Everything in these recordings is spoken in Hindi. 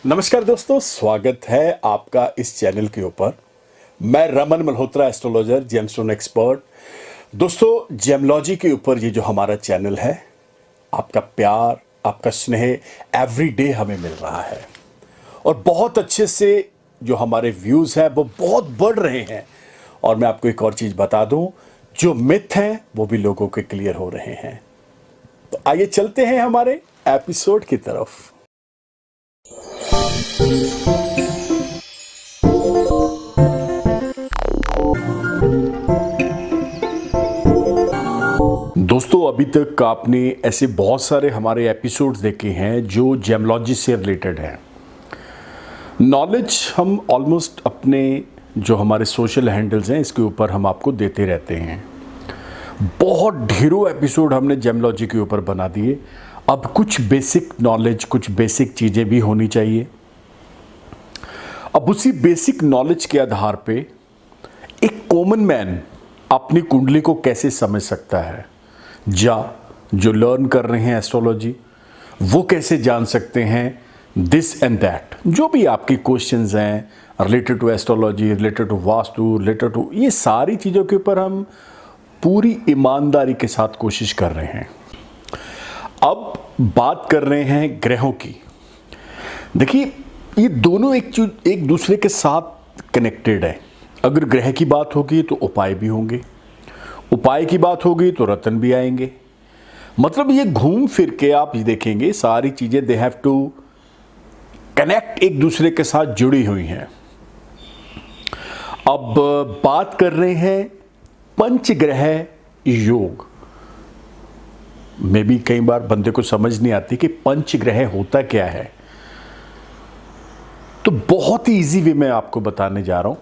नमस्कार दोस्तों, स्वागत है आपका इस चैनल के ऊपर। मैं Raman Malhotra, astrologer, gemstone expert. दोस्तों, जेमलॉजी के ऊपर ये जो हमारा चैनल है, आपका प्यार, आपका स्नेह एवरीडे हमें मिल रहा है और बहुत अच्छे से जो हमारे व्यूज हैं वो बहुत बढ़ रहे हैं। और मैं आपको एक और चीज बता दूं, जो मिथ हैं वो भी लोगों के क्लियर हो रहे हैं। तो आइए चलते हैं हमारे एपिसोड की तरफ। दोस्तों, अभी तक आपने ऐसे बहुत सारे हमारे एपिसोड्स देखे हैं जो जेमलॉजी से रिलेटेड हैं। नॉलेज हम ऑलमोस्ट अपने जो हमारे सोशल हैंडल्स हैं इसके ऊपर हम आपको देते रहते हैं। बहुत ढेरों एपिसोड हमने जेमलॉजी के ऊपर बना दिए। अब कुछ बेसिक नॉलेज, कुछ बेसिक चीज़ें भी होनी चाहिए। अब उसी बेसिक नॉलेज के आधार पे एक कॉमन मैन अपनी कुंडली को कैसे समझ सकता है, जो लर्न कर रहे हैं एस्ट्रोलॉजी वो कैसे जान सकते हैं दिस एंड दैट। जो भी आपके क्वेश्चंस हैं related to astrology, related to vastu, related to ये सारी चीज़ों के ऊपर हम पूरी ईमानदारी के साथ कोशिश कर रहे हैं। अब बात कर रहे हैं ग्रहों की। देखिए, ये दोनों एक दूसरे के साथ कनेक्टेड है। अगर ग्रह की बात होगी तो उपाय भी होंगे, उपाय की बात होगी तो रत्न भी आएंगे। मतलब ये घूम फिर के आप ये देखेंगे सारी चीजें दे हैव टू कनेक्ट, एक दूसरे के साथ जुड़ी हुई हैं। अब बात कर रहे हैं पंचग्रह योग में भी कई बार बंदे को समझ नहीं आती कि पंचग्रह होता क्या है। तो बहुत ही इजी वे में आपको बताने जा रहा हूं।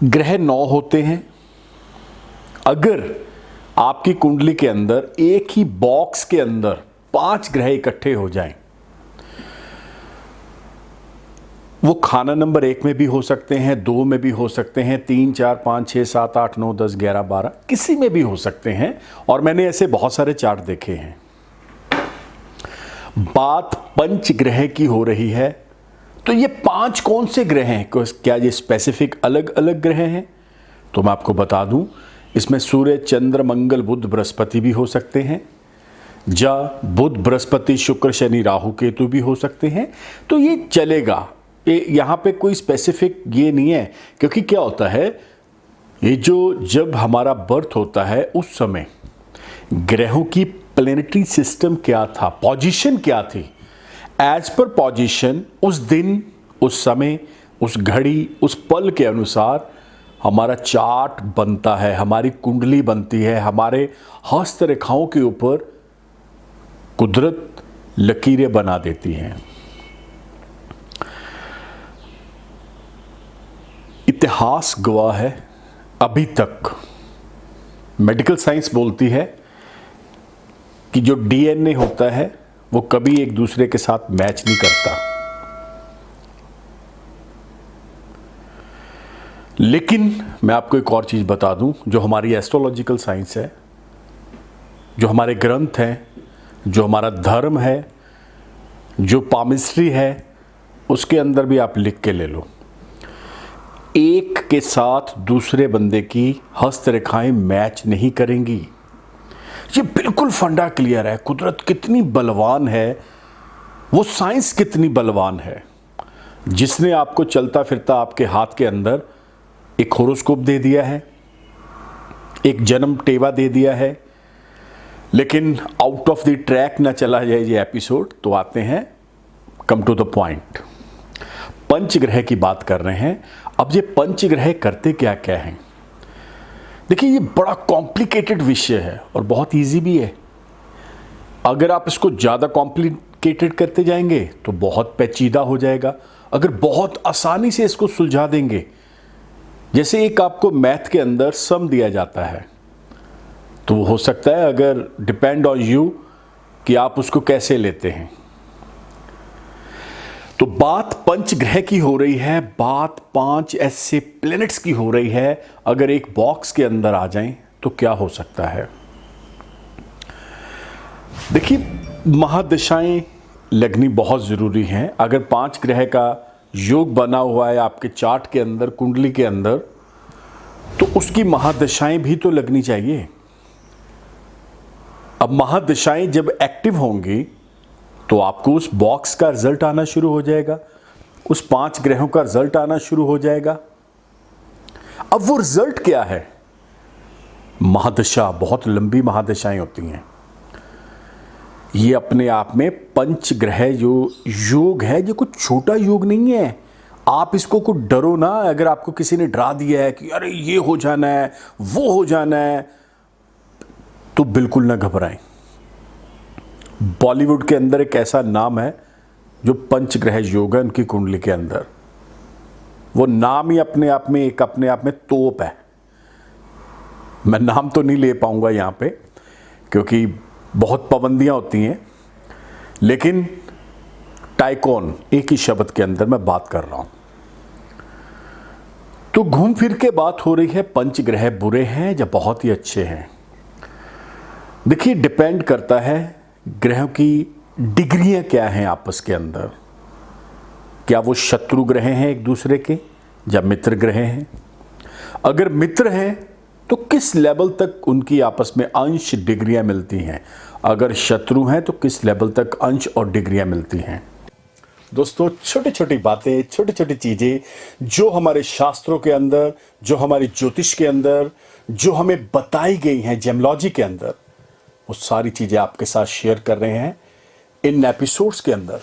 ग्रह 9 होते हैं। अगर आपकी कुंडली के अंदर एक ही बॉक्स के अंदर 5 ग्रह इकट्ठे हो जाएं, वो खाना नंबर 1 में भी हो सकते हैं, 2 में भी हो सकते हैं, 3, 4, 5, 6, 7, 8, 9, 10, 11, 12 किसी में भी हो सकते हैं। और मैंने ऐसे बहुत सारे चार्ट देखे हैं। बात पंचग्रह की हो रही है, तो ये 5 कौन से ग्रह हैं? क्या ये स्पेसिफिक अलग अलग ग्रह हैं? तो मैं आपको बता दूं, इसमें सूर्य, चंद्र, मंगल, बुध, बृहस्पति भी हो सकते हैं। बुध, बृहस्पति, शुक्र, शनि, राहु, केतु भी हो सकते हैं। तो ये चलेगा, ये यहां पे कोई स्पेसिफिक ये नहीं है। क्योंकि क्या होता है, ये जब हमारा बर्थ होता है उस समय ग्रहों की प्लैनेटरी सिस्टम क्या था, पोजीशन क्या थी, एज पर पोजीशन उस दिन, उस समय, उस घड़ी, उस पल के अनुसार हमारा चार्ट बनता है, हमारी कुंडली बनती है। हमारे हस्तरेखाओं के ऊपर कुदरत लकीरें बना देती हैं। इतिहास गवाह है, अभी तक मेडिकल साइंस बोलती है कि जो डीएनए होता है वो कभी एक दूसरे के साथ मैच नहीं करता। लेकिन मैं आपको एक और चीज बता दूं, जो हमारी एस्ट्रोलॉजिकल साइंस है, जो हमारे ग्रंथ हैं, जो हमारा धर्म है, जो पामिस्ट्री है, उसके अंदर भी आप लिख के ले लो, एक के साथ दूसरे बंदे की हस्तरेखाएं मैच नहीं करेंगी। ये बिल्कुल फंडा क्लियर है। कुदरत कितनी बलवान है, वो साइंस कितनी बलवान है, जिसने आपको चलता फिरता आपके हाथ के अंदर एक होरोस्कोप दे दिया है, एक जन्म टेवा दे दिया है। लेकिन आउट ऑफ द ट्रैक ना चला जाए ये एपिसोड, तो आते हैं कम टू द पॉइंट। पंचग्रह की बात कर रहे हैं। अब ये पंचग्रह करते क्या क्या हैं? देखिए, ये बड़ा कॉम्प्लिकेटेड विषय है और बहुत इजी भी है। अगर आप इसको ज़्यादा कॉम्प्लिकेटेड करते जाएंगे तो बहुत पेचीदा हो जाएगा। अगर बहुत आसानी से इसको सुलझा देंगे, जैसे एक आपको मैथ के अंदर सम दिया जाता है, तो हो सकता है, अगर डिपेंड ऑन यू कि आप उसको कैसे लेते हैं। तो बात पंचग्रह की हो रही है, बात 5 ऐसे प्लैनेट्स की हो रही है। अगर एक बॉक्स के अंदर आ जाएं तो क्या हो सकता है? देखिए, महादशाएं लगनी बहुत ज़रूरी है। अगर 5 ग्रह का योग बना हुआ है आपके चार्ट के अंदर, कुंडली के अंदर, तो उसकी महादशाएं भी तो लगनी चाहिए। अब महादशाएं जब एक्टिव होंगी तो आपको उस बॉक्स का रिजल्ट आना शुरू हो जाएगा, उस 5 ग्रहों का रिजल्ट आना शुरू हो जाएगा। अब वो रिजल्ट क्या है? महादशा, बहुत लंबी महादशाएं होती हैं। ये अपने आप में पंचग्रह जो योग है, ये कुछ छोटा योग नहीं है। आप इसको कुछ डरो ना। अगर आपको किसी ने डरा दिया है कि अरे ये हो जाना है, वो हो जाना है, तो बिल्कुल ना घबराएं। बॉलीवुड के अंदर एक ऐसा नाम है जो पंचग्रह योग है उनकी कुंडली के अंदर। वो नाम ही अपने आप में तोप है। मैं नाम तो नहीं ले पाऊंगा यहाँ पे क्योंकि बहुत पाबंदियाँ होती हैं, लेकिन टाइकॉन एक ही शब्द के अंदर मैं बात कर रहा हूँ। तो घूम फिर के बात हो रही है पंचग्रह बुरे हैं या बहुत ही अच्छे हैं। देखिए, डिपेंड करता है ग्रहों की डिग्रियां क्या हैं आपस के अंदर। क्या वो शत्रु ग्रह हैं एक दूसरे के या मित्र ग्रह हैं? अगर मित्र हैं तो किस लेवल तक उनकी आपस में अंश डिग्रियां मिलती हैं? अगर शत्रु हैं तो किस लेवल तक अंश और डिग्रियां मिलती हैं? दोस्तों, छोटी छोटी बातें, छोटी छोटी चीज़ें जो हमारे शास्त्रों के अंदर, जो हमारी ज्योतिष के अंदर, जो हमें बताई गई हैं जेमोलॉजी के अंदर, वो सारी चीज़ें आपके साथ शेयर कर रहे हैं इन एपिसोड्स के अंदर।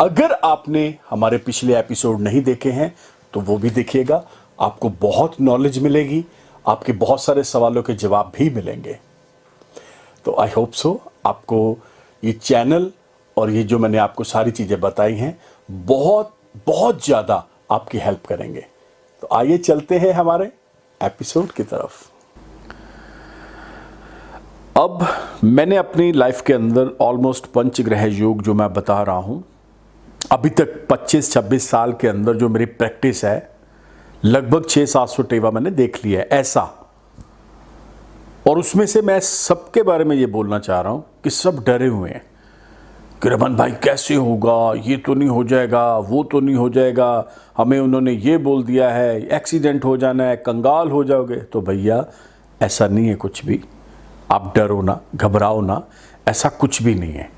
अगर आपने हमारे पिछले एपिसोड नहीं देखे हैं तो वो भी देखिएगा, आपको बहुत नॉलेज मिलेगी, आपके बहुत सारे सवालों के जवाब भी मिलेंगे। तो आई होप सो आपको ये चैनल और ये जो मैंने आपको सारी चीज़ें बताई हैं बहुत बहुत ज़्यादा आपकी हेल्प करेंगे। तो आइए चलते हैं हमारे एपिसोड की तरफ। अब मैंने अपनी लाइफ के अंदर ऑलमोस्ट पंचग्रह योग जो मैं बता रहा हूँ, अभी तक 25-26 साल के अंदर जो मेरी प्रैक्टिस है, लगभग 600-700 टेवा मैंने देख लिया है ऐसा। और उसमें से मैं सबके बारे में ये बोलना चाह रहा हूँ कि सब डरे हुए हैं कि रमन भाई कैसे होगा, ये तो नहीं हो जाएगा, वो तो नहीं हो जाएगा, हमें उन्होंने ये बोल दिया है, एक्सीडेंट हो जाना है, कंगाल हो जाओगे। तो भैया ऐसा नहीं है कुछ भी, आप डरो ना, घबराओ ना, ऐसा कुछ भी नहीं है।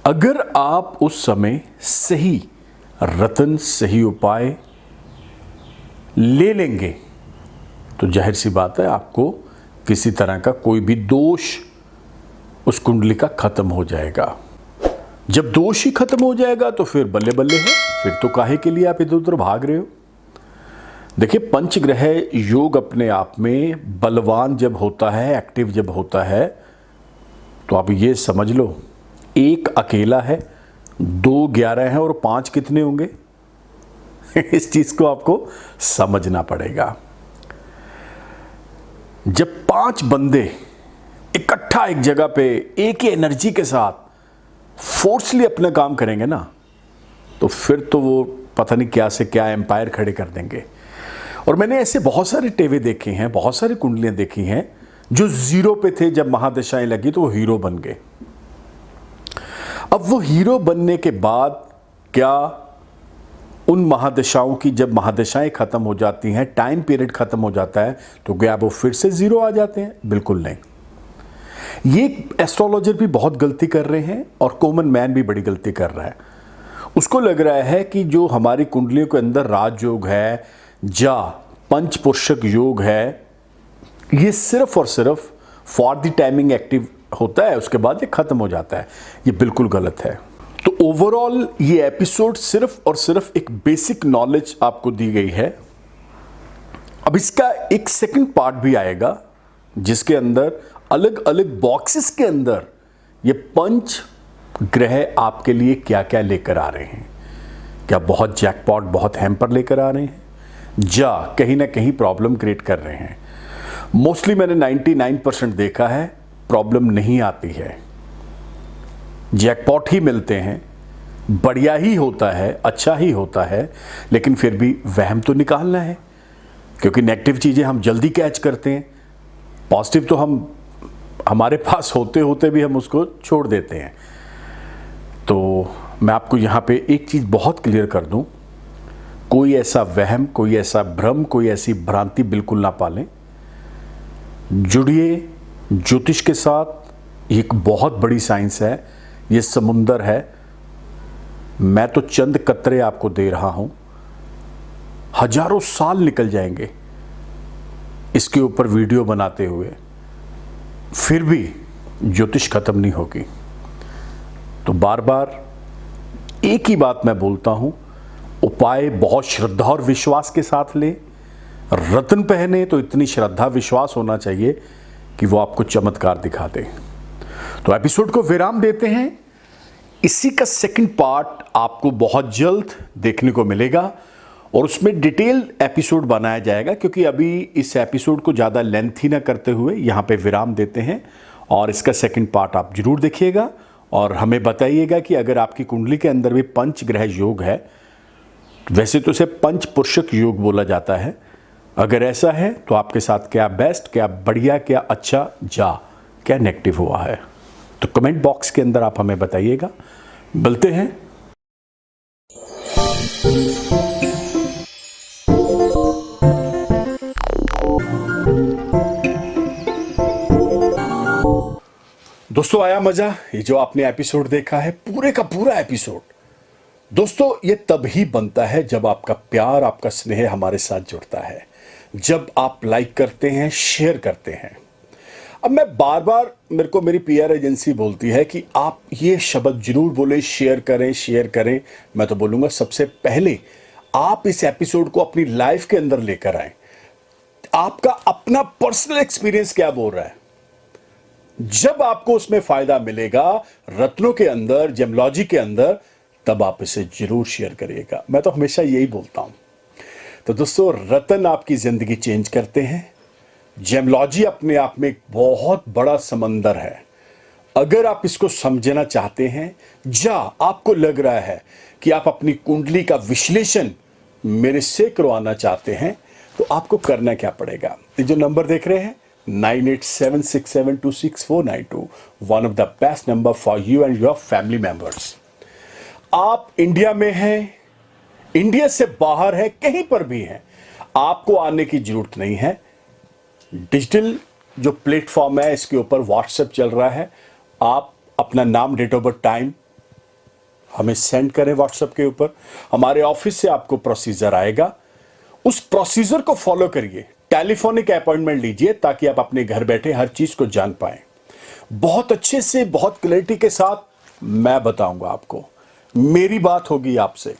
अगर आप उस समय सही रतन, सही उपाय ले लेंगे तो जाहिर सी बात है आपको किसी तरह का कोई भी दोष उस कुंडली का खत्म हो जाएगा। जब दोष ही खत्म हो जाएगा तो फिर बल्ले बल्ले है, फिर तो काहे के लिए आप इधर उधर भाग रहे हो। देखिए, पंचग्रह योग अपने आप में बलवान जब होता है, एक्टिव जब होता है, तो आप ये समझ लो, 1 अकेला है, 2 11 हैं और 5 कितने होंगे? इस चीज को आपको समझना पड़ेगा। जब 5 बंदे इकट्ठा एक जगह पे एक ही एनर्जी के साथ फोर्सली अपना काम करेंगे ना, तो फिर तो वो पता नहीं क्या से क्या एम्पायर खड़े कर देंगे। और मैंने ऐसे बहुत सारे टेवे देखे हैं, बहुत सारी कुंडलियां देखी हैं जो 0 पे थे, जब महादशाएं लगी तो वो हीरो बन गए। अब वो हीरो बनने के बाद क्या उन महादशाओं की, जब महादशाएं खत्म हो जाती हैं, टाइम पीरियड खत्म हो जाता है, तो क्या वो फिर से 0 आ जाते हैं? बिल्कुल नहीं। ये एस्ट्रोलॉजर भी बहुत गलती कर रहे हैं और कॉमन मैन भी बड़ी गलती कर रहा है। उसको लग रहा है कि जो हमारी कुंडलियों के अंदर राजयोग है या पंचपुरुषक योग है, ये सिर्फ और सिर्फ फॉर द टाइमिंग एक्टिव होता है, उसके बाद ये खत्म हो जाता है। ये बिल्कुल गलत है। तो ओवरऑल ये एपिसोड सिर्फ और सिर्फ एक बेसिक नॉलेज आपको दी गई है। अब इसका एक सेकंड पार्ट भी आएगा जिसके अंदर अलग अलग बॉक्सेस के अंदर ये पंच ग्रह आपके लिए क्या क्या लेकर आ रहे हैं। क्या बहुत जैकपॉट, बहुत हैम्पर लेकर आ रहे हैं, या कहीं ना कहीं प्रॉब्लम क्रिएट कर रहे हैं? मोस्टली मैंने 99% देखा है प्रॉब्लम नहीं आती है, जैकपॉट ही मिलते हैं, बढ़िया ही होता है, अच्छा ही होता है, लेकिन फिर भी वहम तो निकालना है, क्योंकि नेगेटिव चीज़ें हम जल्दी कैच करते हैं, पॉजिटिव तो हम हमारे पास होते होते भी हम उसको छोड़ देते हैं। तो मैं आपको यहाँ पे एक चीज़ बहुत क्लियर कर दूँ, कोई ऐसा वहम, कोई ऐसा भ्रम, कोई ऐसी भ्रांति बिल्कुल ना पालें। जुड़िए ज्योतिष के साथ। एक बहुत बड़ी साइंस है, ये समुंदर है। मैं तो चंद कतरे आपको दे रहा हूं, हजारों साल निकल जाएंगे इसके ऊपर वीडियो बनाते हुए, फिर भी ज्योतिष खत्म नहीं होगी। तो बार बार एक ही बात मैं बोलता हूं, उपाय बहुत श्रद्धा और विश्वास के साथ लें। रत्न पहने तो इतनी श्रद्धा विश्वास होना चाहिए कि वो आपको चमत्कार दिखा दे। तो एपिसोड को विराम देते हैं। इसी का सेकंड पार्ट आपको बहुत जल्द देखने को मिलेगा और उसमें डिटेल एपिसोड बनाया जाएगा, क्योंकि अभी इस एपिसोड को ज़्यादा लेंथी ना करते हुए यहाँ पे विराम देते हैं और इसका सेकंड पार्ट आप जरूर देखिएगा और हमें बताइएगा कि अगर आपकी कुंडली के अंदर भी पंच ग्रह योग है, वैसे तो इसे पंच पुरुषक योग बोला जाता है, अगर ऐसा है तो आपके साथ क्या बेस्ट, क्या बढ़िया, क्या अच्छा, क्या नेगेटिव हुआ है, तो कमेंट बॉक्स के अंदर आप हमें बताइएगा। मिलते हैं। दोस्तों आया मजा? ये जो आपने एपिसोड देखा है, पूरे का पूरा एपिसोड, दोस्तों ये तब ही बनता है जब आपका प्यार, आपका स्नेह हमारे साथ जुड़ता है, जब आप लाइक करते हैं, शेयर करते हैं। अब मैं बार बार, मेरे को मेरी पीआर एजेंसी बोलती है कि आप ये शब्द जरूर बोले, शेयर करें, शेयर करें। मैं तो बोलूँगा सबसे पहले आप इस एपिसोड को अपनी लाइफ के अंदर लेकर आए। आपका अपना पर्सनल एक्सपीरियंस क्या बोल रहा है, जब आपको उसमें फायदा मिलेगा रत्नों के अंदर, जेमोलॉजी के अंदर, तब आप इसे जरूर शेयर करिएगा। मैं तो हमेशा यही बोलता हूं। तो दोस्तों, रत्न आपकी जिंदगी चेंज करते हैं। जेमोलॉजी अपने आप में एक बहुत बड़ा समंदर है। अगर आप इसको समझना चाहते हैं, आपको लग रहा है कि आप अपनी कुंडली का विश्लेषण मेरे से करवाना चाहते हैं, तो आपको करना क्या पड़ेगा? ये जो नंबर देख रहे हैं 9876726492, one of the best number for you and your family members. आप इंडिया में हैं, इंडिया से बाहर है, कहीं पर भी हैं, आपको आने की जरूरत नहीं है। डिजिटल जो प्लेटफॉर्म है, इसके ऊपर व्हाट्सएप चल रहा है। आप अपना नाम, डेट ऑफ बर्थ, टाइम हमें सेंड करें व्हाट्सएप के ऊपर। हमारे ऑफिस से आपको प्रोसीजर आएगा, उस प्रोसीजर को फॉलो करिए। टेलीफोनिक अपॉइंटमेंट लीजिए ताकि आप अपने घर बैठे हर चीज को जान पाएं। बहुत अच्छे से, बहुत क्लैरिटी के साथ मैं बताऊंगा आपको, मेरी बात होगी आपसे।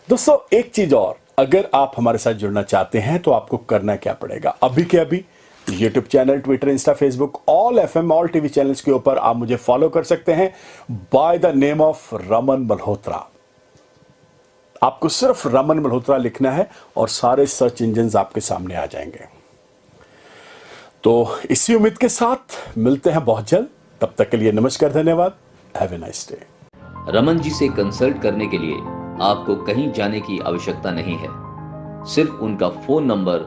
दोस्तों एक चीज और, अगर आप हमारे साथ जुड़ना चाहते हैं तो आपको करना क्या पड़ेगा? अभी के अभी YouTube channel, Twitter, Insta, Facebook, all FM, all TV channels के ऊपर आप मुझे फॉलो कर सकते हैं by the name of Raman Malhotra. आपको सिर्फ रमन मल्होत्रा लिखना है और सारे सर्च इंजन्स आपके सामने आ जाएंगे। तो इसी उम्मीद के साथ मिलते हैं बहुत जल्द। तब तक के लिए नमस्कार, धन्यवाद, have a nice day. Raman ji से कंसल्ट करने के लिए आपको कहीं जाने की आवश्यकता नहीं है। सिर्फ उनका फोन नंबर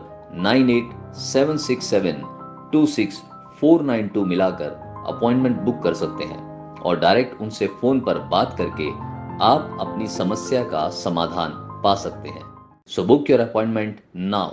9876726492 मिलाकर अपॉइंटमेंट बुक कर सकते हैं और डायरेक्ट उनसे फोन पर बात करके आप अपनी समस्या का समाधान पा सकते हैं। So book your appointment now.